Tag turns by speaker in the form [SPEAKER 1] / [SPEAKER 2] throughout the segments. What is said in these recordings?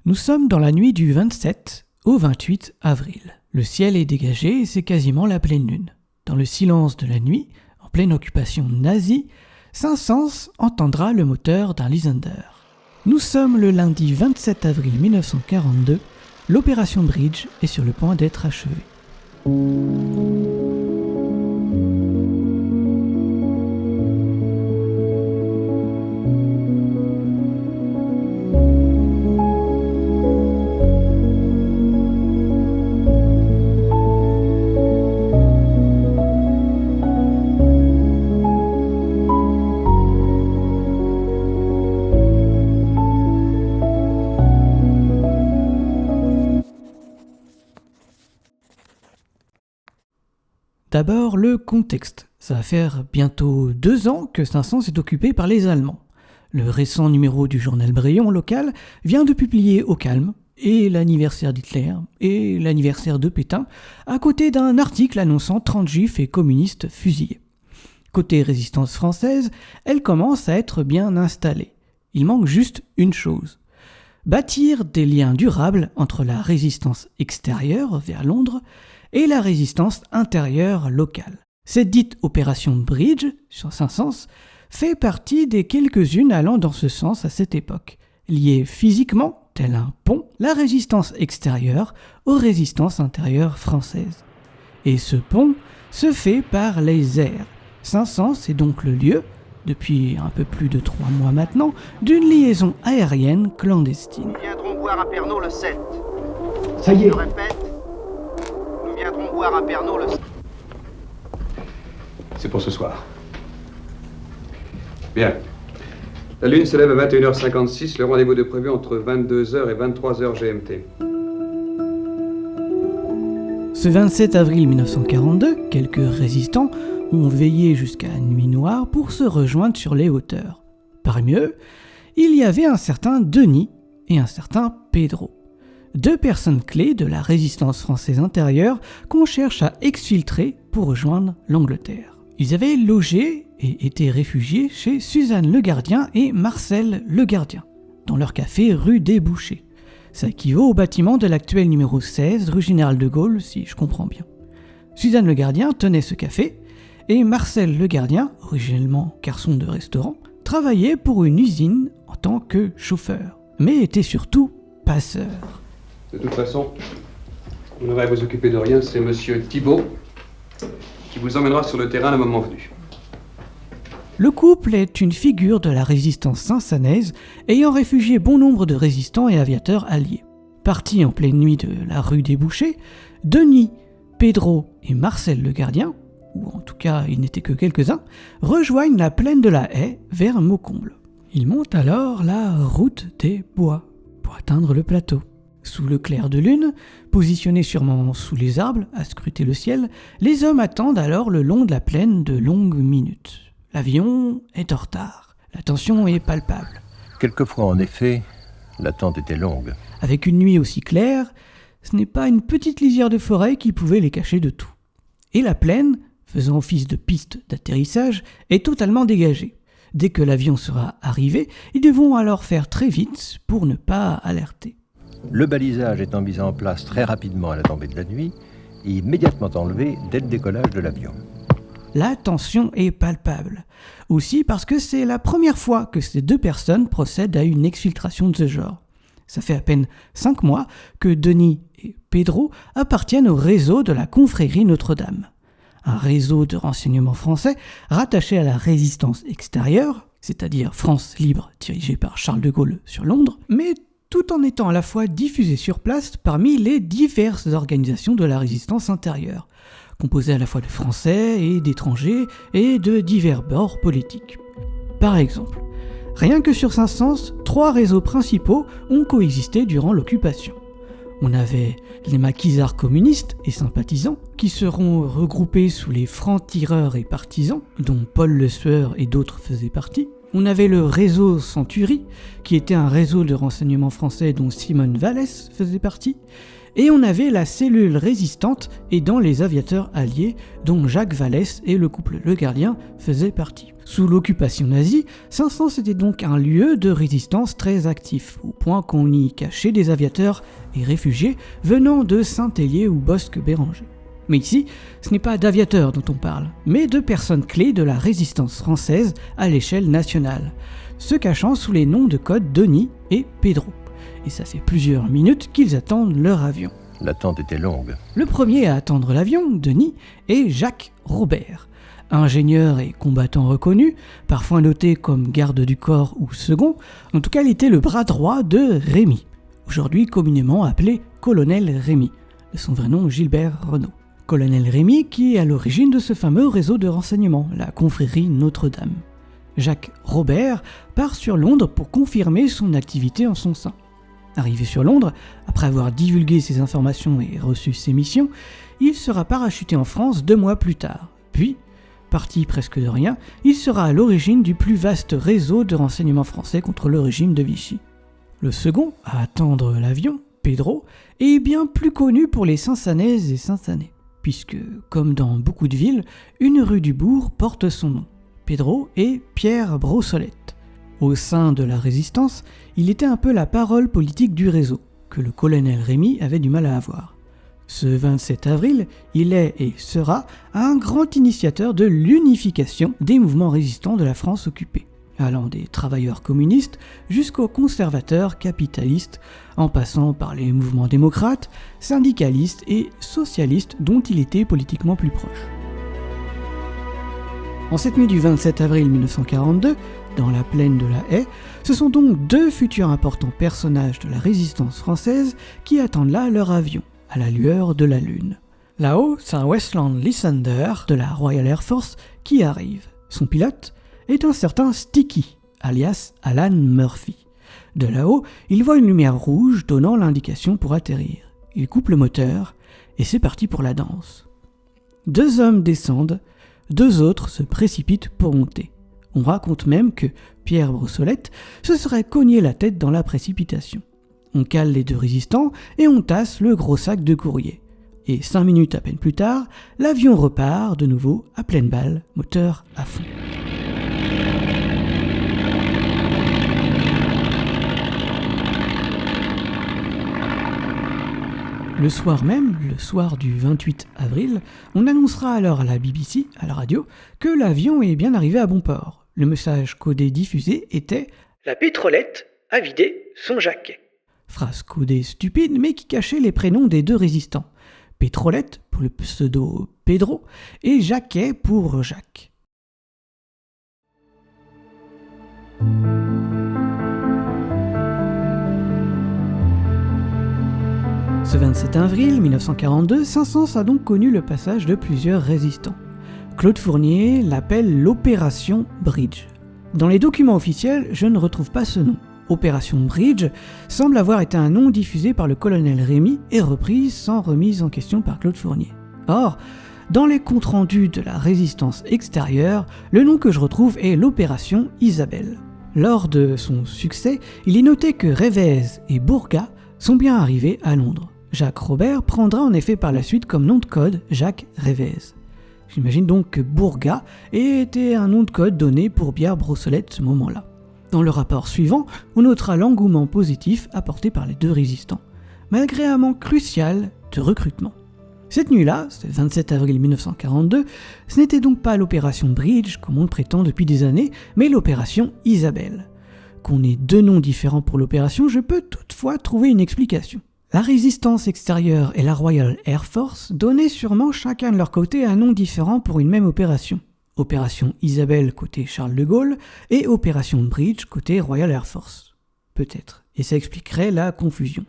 [SPEAKER 1] Nous sommes dans la nuit du 27 au 28 avril. Le ciel est dégagé et c'est quasiment la pleine lune. Dans le silence de la nuit, en pleine occupation nazie, Saint-Saëns entendra le moteur d'un Lysander. Nous sommes le lundi 27 avril 1942, l'opération Bridge est sur le point d'être achevée. D'abord, le contexte. Ça va faire bientôt 2 ans que Saint-Saëns est occupé par les Allemands. Le récent numéro du journal Brayon local vient de publier Au calme, et l'anniversaire d'Hitler, et l'anniversaire de Pétain, à côté d'un article annonçant 30 juifs et communistes fusillés. Côté résistance française, elle commence à être bien installée. Il manque juste une chose. Bâtir des liens durables entre la résistance extérieure vers Londres et la résistance intérieure locale. Cette dite opération Bridge, sur Saint-Saëns, fait partie des quelques-unes allant dans ce sens à cette époque, liée physiquement, tel un pont, la résistance extérieure aux résistances intérieures françaises. Et ce pont se fait par les airs. Saint-Saëns est donc le lieu, depuis un peu plus de 3 mois maintenant, d'une liaison aérienne clandestine.
[SPEAKER 2] Nous viendrons boire à Pernod le 7.
[SPEAKER 3] Ça y est.
[SPEAKER 2] Je répète, nous viendrons boire à Pernod le 7.
[SPEAKER 3] C'est pour ce soir.
[SPEAKER 4] Bien. La Lune se lève à 21h56, le rendez-vous est prévu entre 22h et 23h GMT.
[SPEAKER 1] Ce 27 avril 1942, quelques résistants ont veillé jusqu'à nuit noire pour se rejoindre sur les hauteurs. Parmi eux, il y avait un certain Denis et un certain Pedro. 2 personnes clés de la résistance française intérieure qu'on cherche à exfiltrer pour rejoindre l'Angleterre. Ils avaient logé et été réfugiés chez Suzanne Le Gardien et Marcel Le Gardien, dans leur café rue des Bouchers. Ça équivaut au bâtiment de l'actuel numéro 16, rue Général de Gaulle, si je comprends bien. Suzanne Le Gardien tenait ce café, et Marcel Le Gardien, originellement garçon de restaurant, travaillait pour une usine en tant que chauffeur, mais était surtout passeur.
[SPEAKER 4] De toute façon, vous n'aurez à vous occuper de rien, c'est monsieur Thibault qui vous emmènera sur le terrain le moment venu.
[SPEAKER 1] Le couple est une figure de la résistance saint-sanaise, ayant réfugié bon nombre de résistants et aviateurs alliés. Partis en pleine nuit de la rue des Bouchers, Denis, Pedro et Marcel Le Gardien, ou en tout cas ils n'étaient que quelques-uns, rejoignent la plaine de la Haye vers Maucomble. Ils montent alors la route des bois pour atteindre le plateau. Sous le clair de lune, positionnés sûrement sous les arbres à scruter le ciel, les hommes attendent alors le long de la plaine de longues minutes. L'avion est en retard. La tension est palpable.
[SPEAKER 5] Quelquefois, en effet, l'attente était longue.
[SPEAKER 1] Avec une nuit aussi claire, ce n'est pas une petite lisière de forêt qui pouvait les cacher de tout. Et la plaine, faisant office de piste d'atterrissage, est totalement dégagée. Dès que l'avion sera arrivé, ils devront alors faire très vite pour ne pas alerter.
[SPEAKER 5] Le balisage étant mis en place très rapidement à la tombée de la nuit, et immédiatement enlevé dès le décollage de l'avion.
[SPEAKER 1] La tension est palpable. Aussi parce que c'est la première fois que ces 2 personnes procèdent à une exfiltration de ce genre. Ça fait à peine 5 mois que Denis et Pedro appartiennent au réseau de la confrérie Notre-Dame. Un réseau de renseignement français rattaché à la résistance extérieure, c'est-à-dire France Libre dirigée par Charles de Gaulle sur Londres, mais tout en étant à la fois diffusé sur place parmi les diverses organisations de la résistance intérieure, composées à la fois de Français et d'étrangers et de divers bords politiques. Par exemple, rien que sur Saint-Saëns, 3 réseaux principaux ont coexisté durant l'occupation. On avait les maquisards communistes et sympathisants, qui seront regroupés sous les francs-tireurs et partisans, dont Paul Le Sueur et d'autres faisaient partie. On avait le réseau Century, qui était un réseau de renseignement français dont Simone Vallès faisait partie, et on avait la cellule résistante aidant les aviateurs alliés, dont Jacques Vallès et le couple Le Gardien faisaient partie. Sous l'occupation nazie, Saint-Saëns était donc un lieu de résistance très actif, au point qu'on y cachait des aviateurs et réfugiés venant de Saint-Hélier ou Bosc-Béranger. Mais ici, ce n'est pas d'aviateurs dont on parle, mais de personnes clés de la résistance française à l'échelle nationale, se cachant sous les noms de code Denis et Pedro. Et ça fait plusieurs minutes qu'ils attendent leur avion.
[SPEAKER 5] L'attente était longue.
[SPEAKER 1] Le premier à attendre l'avion, Denis, est Jacques Robert. Ingénieur et combattant reconnu, parfois noté comme garde du corps ou second, en tout cas il était le bras droit de Rémy, aujourd'hui communément appelé Colonel Rémy, de son vrai nom Gilbert Renaud. Colonel Rémy qui est à l'origine de ce fameux réseau de renseignement, la confrérie Notre-Dame. Jacques Robert part sur Londres pour confirmer son activité en son sein. Arrivé sur Londres, après avoir divulgué ses informations et reçu ses missions, il sera parachuté en France 2 mois plus tard. Puis, parti presque de rien, il sera à l'origine du plus vaste réseau de renseignement français contre le régime de Vichy. Le second, à attendre l'avion, Pedro, est bien plus connu pour les Saint-Sanaises et Saint-Sanais, puisque, comme dans beaucoup de villes, une rue du bourg porte son nom. Pedro est Pierre Brossolette. Au sein de la résistance, il était un peu la parole politique du réseau, que le colonel Rémy avait du mal à avoir. Ce 27 avril, il est et sera un grand initiateur de l'unification des mouvements résistants de la France occupée, allant des travailleurs communistes jusqu'aux conservateurs capitalistes, en passant par les mouvements démocrates, syndicalistes et socialistes dont il était politiquement plus proche. En cette nuit du 27 avril 1942, dans la plaine de la Haye, ce sont donc 2 futurs importants personnages de la résistance française qui attendent là leur avion, à la lueur de la lune. Là-haut, c'est un Westland Lysander de la Royal Air Force qui arrive. Son pilote est un certain Sticky, alias Alan Murphy. De là-haut, il voit une lumière rouge donnant l'indication pour atterrir. Il coupe le moteur et c'est parti pour la danse. 2 hommes descendent, 2 autres se précipitent pour monter. On raconte même que Pierre Brossolette se serait cogné la tête dans la précipitation. On cale les 2 résistants et on tasse le gros sac de courrier. Et 5 minutes à peine plus tard, l'avion repart de nouveau à pleine balle, moteur à fond. Le soir même, le soir du 28 avril, on annoncera alors à la BBC, à la radio, que l'avion est bien arrivé à bon port. Le message codé diffusé était « La pétrolette a vidé son jaquet ». Phrase codée stupide mais qui cachait les prénoms des 2 résistants. Pétrolette pour le pseudo Pedro et Jaquet pour Jacques. Ce 27 avril 1942, Saint-Saëns a donc connu le passage de plusieurs résistants. Claude Fournier l'appelle l'Opération Bridge. Dans les documents officiels, je ne retrouve pas ce nom. Opération Bridge semble avoir été un nom diffusé par le colonel Rémy et repris sans remise en question par Claude Fournier. Or, dans les comptes rendus de la résistance extérieure, le nom que je retrouve est l'Opération Isabelle. Lors de son succès, il est noté que Revez et Bourga sont bien arrivés à Londres. Jacques Robert prendra en effet par la suite comme nom de code Jacques Revez. J'imagine donc que Bourga était un nom de code donné pour Pierre Brossolette ce moment-là. Dans le rapport suivant, on notera l'engouement positif apporté par les 2 résistants, malgré un manque crucial de recrutement. Cette nuit-là, c'était le 27 avril 1942, ce n'était donc pas l'opération Bridge, comme on le prétend depuis des années, mais l'opération Isabelle. Qu'on ait 2 noms différents pour l'opération, je peux toutefois trouver une explication. La résistance extérieure et la Royal Air Force donnaient sûrement chacun de leur côté un nom différent pour une même opération. Opération Isabelle côté Charles de Gaulle et Opération Bridge côté Royal Air Force. Peut-être. Et ça expliquerait la confusion.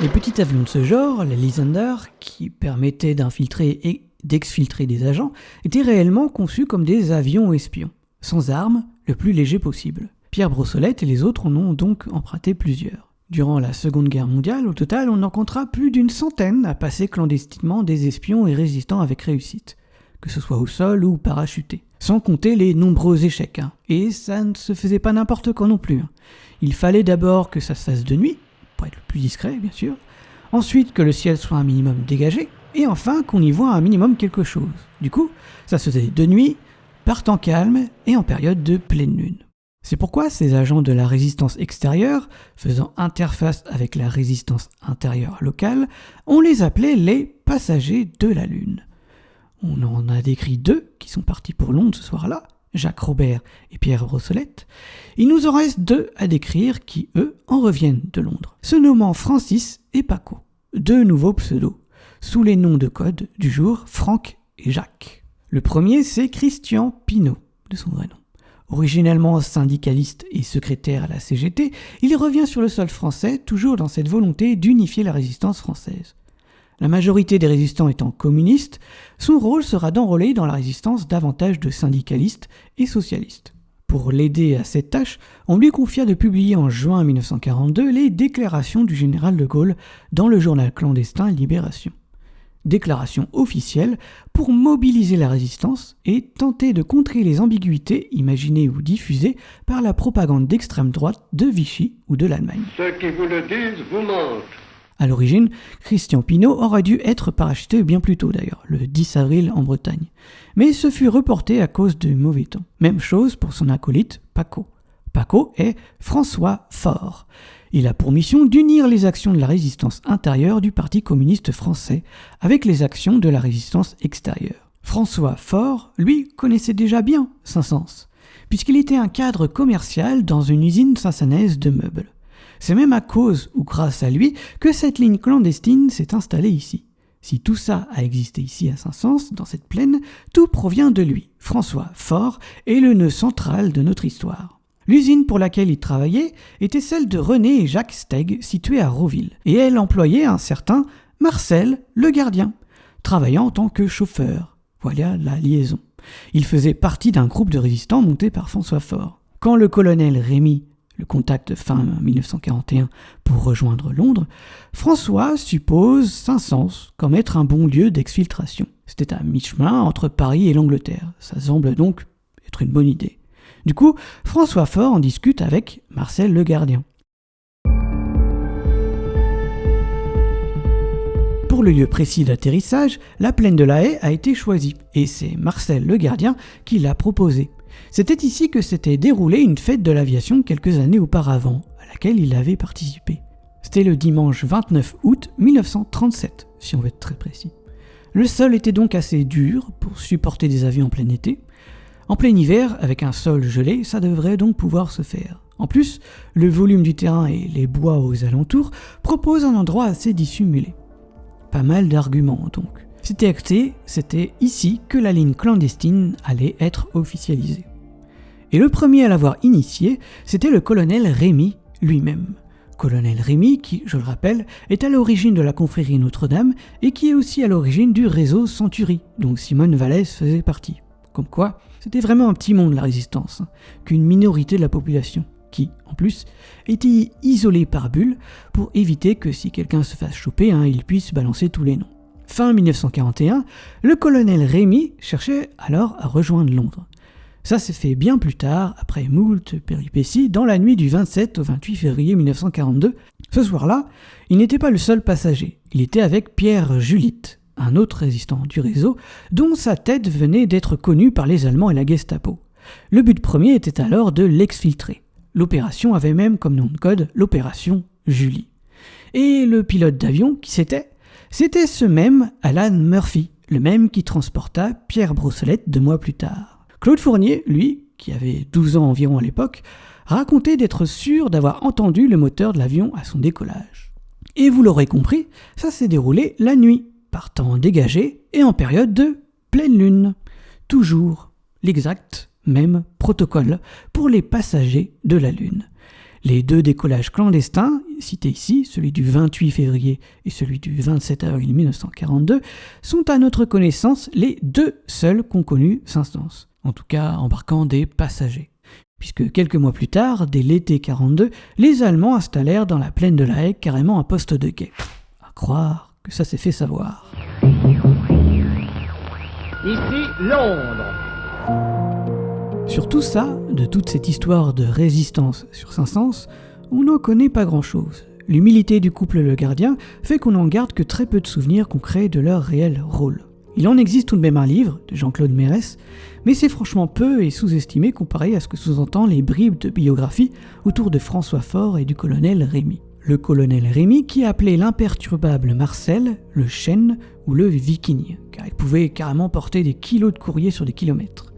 [SPEAKER 1] Les petits avions de ce genre, les Lysander, qui permettaient d'infiltrer et d'exfiltrer des agents, étaient réellement conçus comme des avions espions, sans armes, le plus léger possible. Pierre Brossolette et les autres en ont donc emprunté plusieurs. Durant la Seconde Guerre mondiale, au total, on en comptera plus d'100 à passer clandestinement des espions et résistants avec réussite. que ce soit au sol ou parachuté. Sans compter les nombreux échecs. Et ça ne se faisait pas n'importe quand non plus. Il fallait d'abord que ça se fasse de nuit, pour être le plus discret bien sûr, ensuite que le ciel soit un minimum dégagé, et enfin qu'on y voit un minimum quelque chose. Du coup, ça se faisait de nuit, par temps calme et en période de pleine lune. C'est pourquoi ces agents de la résistance extérieure, faisant interface avec la résistance intérieure locale, on les appelait les passagers de la Lune. On en a décrit 2 qui sont partis pour Londres ce soir-là, Jacques Robert et Pierre Brossolette. Il nous en reste 2 à décrire qui, eux, en reviennent de Londres, se nommant Francis et Paco, 2 nouveaux pseudos, sous les noms de code du jour Franck et Jacques. Le premier, c'est Christian Pineau, de son vrai nom. Originellement syndicaliste et secrétaire à la CGT, il revient sur le sol français, toujours dans cette volonté d'unifier la résistance française. La majorité des résistants étant communistes, son rôle sera d'enrôler dans la résistance davantage de syndicalistes et socialistes. Pour l'aider à cette tâche, on lui confia de publier en juin 1942 les déclarations du général de Gaulle dans le journal clandestin Libération. Déclaration officielle pour mobiliser la résistance et tenter de contrer les ambiguïtés imaginées ou diffusées par la propagande d'extrême droite de Vichy ou de l'Allemagne.
[SPEAKER 6] Ceux qui vous le disent vous mentent.
[SPEAKER 1] À l'origine, Christian Pineau aurait dû être parachuté bien plus tôt d'ailleurs, le 10 avril en Bretagne. Mais ce fut reporté à cause du mauvais temps. Même chose pour son acolyte Paco. Paco est François Faure. Il a pour mission d'unir les actions de la résistance intérieure du Parti communiste français avec les actions de la résistance extérieure. François Faure, lui, connaissait déjà bien Saint-Saëns, puisqu'il était un cadre commercial dans une usine saint-sanaise de meubles. C'est même à cause ou grâce à lui que cette ligne clandestine s'est installée ici. Si tout ça a existé ici à Saint-Saëns, dans cette plaine, tout provient de lui. François Faure est le nœud central de notre histoire. L'usine pour laquelle il travaillait était celle de René et Jacques Steg, située à Roville, et elle employait un certain Marcel le Gardien, travaillant en tant que chauffeur. Voilà la liaison. Il faisait partie d'un groupe de résistants monté par François Faure. Quand le colonel Rémy le contacte fin 1941 pour rejoindre Londres, François suppose Saint-Saëns comme être un bon lieu d'exfiltration. C'était à mi-chemin entre Paris et l'Angleterre. Ça semble donc être une bonne idée. Du coup, François Faure en discute avec Marcel le Gardien. Pour le lieu précis d'atterrissage, la plaine de la Haye a été choisie, et c'est Marcel le Gardien qui l'a proposé. C'était ici que s'était déroulée une fête de l'aviation quelques années auparavant, à laquelle il avait participé. C'était le dimanche 29 août 1937, si on veut être très précis. Le sol était donc assez dur pour supporter des avions en plein été. En plein hiver, avec un sol gelé, ça devrait donc pouvoir se faire. En plus, le volume du terrain et les bois aux alentours proposent un endroit assez dissimulé. Pas mal d'arguments donc. C'était acté, c'était ici que la ligne clandestine allait être officialisée. Et le premier à l'avoir initié, c'était le colonel Rémy lui-même. Colonel Rémy qui, je le rappelle, est à l'origine de la confrérie Notre-Dame et qui est aussi à l'origine du réseau Century, dont Simone Vallès faisait partie. Comme quoi, c'était vraiment un petit monde la résistance, qu'une minorité de la population, qui, en plus, était isolée par bulle pour éviter que si quelqu'un se fasse choper, il puisse balancer tous les noms. Fin 1941, le colonel Rémy cherchait alors à rejoindre Londres. Ça s'est fait bien plus tard, après moult péripéties, dans la nuit du 27 au 28 février 1942. Ce soir-là, il n'était pas le seul passager. Il était avec Pierre Julitte, un autre résistant du réseau, dont sa tête venait d'être connue par les Allemands et la Gestapo. Le but premier était alors de l'exfiltrer. L'opération avait même comme nom de code l'opération Julie. Et le pilote d'avion, qui c'était ? C'était ce même Alan Murphy, le même qui transporta Pierre Brossolette 2 mois plus tard. Claude Fournier, lui, qui avait 12 ans environ à l'époque, racontait d'être sûr d'avoir entendu le moteur de l'avion à son décollage. Et vous l'aurez compris, ça s'est déroulé la nuit, par temps dégagé et en période de pleine lune. Toujours l'exact même protocole pour les passagers de la Lune. Les 2 décollages clandestins, cités ici, celui du 28 février et celui du 27 avril 1942, sont à notre connaissance les 2 seuls qu'ont connu Saint-Saëns, en tout cas embarquant des passagers. Puisque quelques mois plus tard, dès l'été 42, les Allemands installèrent dans la plaine de la Haye carrément un poste de guet. À croire que ça s'est fait savoir.
[SPEAKER 2] Ici,
[SPEAKER 7] Londres.
[SPEAKER 1] Sur tout ça, de toute cette histoire de résistance sur Saint-Saëns, on n'en connaît pas grand-chose. L'humilité du couple Le Gardien fait qu'on n'en garde que très peu de souvenirs concrets de leur réel rôle. Il en existe tout de même un livre, de Jean-Claude Mérès, mais c'est franchement peu et sous-estimé comparé à ce que sous-entend les bribes de biographie autour de François Faure et du colonel Rémy. Le colonel Rémy qui appelait l'imperturbable Marcel le chêne ou le viking, car il pouvait carrément porter des kilos de courrier sur des kilomètres.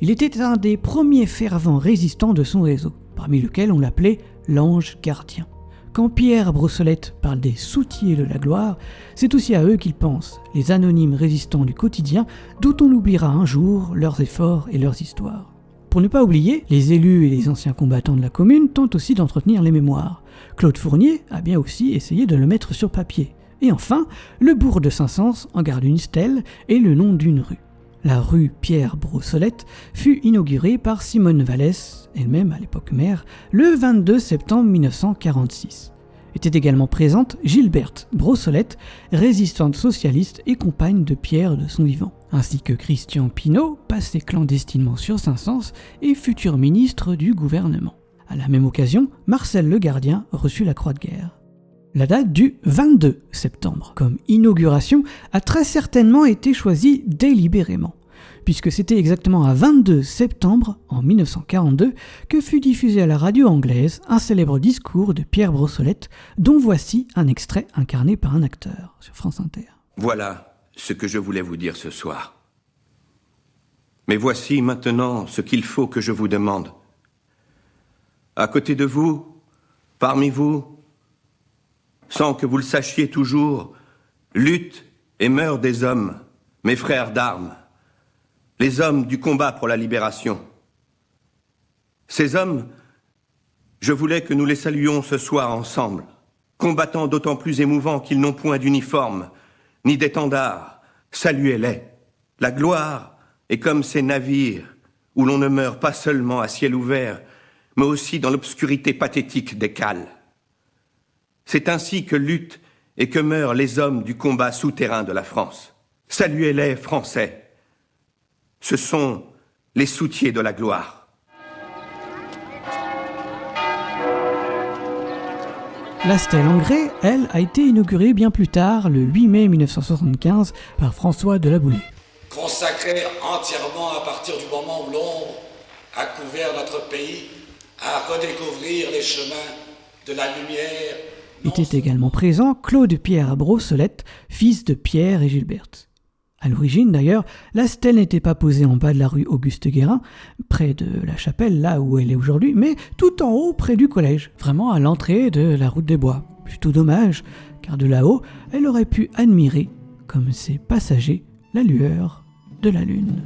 [SPEAKER 1] Il était un des premiers fervents résistants de son réseau, parmi lesquels on l'appelait l'ange gardien. Quand Pierre Brossolette parle des soutiers de la gloire, c'est aussi à eux qu'il pense, les anonymes résistants du quotidien dont on oubliera un jour leurs efforts et leurs histoires. Pour ne pas oublier, les élus et les anciens combattants de la commune tentent aussi d'entretenir les mémoires. Claude Fournier a bien aussi essayé de le mettre sur papier. Et enfin, le bourg de Saint-Saëns en garde une stèle et le nom d'une rue. La rue Pierre Brossolette fut inaugurée par Simone Vallès, elle-même à l'époque maire, le 22 septembre 1946. Était également présente Gilberte Brossolette, résistante socialiste et compagne de Pierre de son vivant, ainsi que Christian Pineau, passé clandestinement sur Saint-Saëns et futur ministre du gouvernement. À la même occasion, Marcel Le Gardien reçut la Croix de guerre. La date du 22 septembre comme inauguration a très certainement été choisie délibérément, puisque c'était exactement à 22 septembre, en 1942, que fut diffusé à la radio anglaise un célèbre discours de Pierre Brossolette, dont voici un extrait incarné par un acteur sur France Inter.
[SPEAKER 8] Voilà ce que je voulais vous dire ce soir. Mais voici maintenant ce qu'il faut que je vous demande. À côté de vous, parmi vous, sans que vous le sachiez toujours, luttent et meurent des hommes, mes frères d'armes, les hommes du combat pour la libération. Ces hommes, je voulais que nous les saluions ce soir ensemble, combattants d'autant plus émouvants qu'ils n'ont point d'uniforme, ni d'étendard. Saluez-les. La gloire est comme ces navires où l'on ne meurt pas seulement à ciel ouvert, mais aussi dans l'obscurité pathétique des cales. C'est ainsi que luttent et que meurent les hommes du combat souterrain de la France. Saluez-les, Français. Ce sont les soutiers de la gloire.
[SPEAKER 1] La stèle en grès, elle, a été inaugurée bien plus tard, le 8 mai 1975, par François de La Boulée.
[SPEAKER 9] Consacrée entièrement à partir du moment où l'ombre a couvert notre pays, à redécouvrir les chemins de la lumière.
[SPEAKER 1] Était également présent Claude-Pierre Brossolette, fils de Pierre et Gilberte. À l'origine d'ailleurs, la stèle n'était pas posée en bas de la rue Auguste-Guérin, près de la chapelle, là où elle est aujourd'hui, mais tout en haut près du collège, vraiment à l'entrée de la route des Bois. Plutôt dommage, car de là-haut, elle aurait pu admirer, comme ses passagers, la lueur de la lune.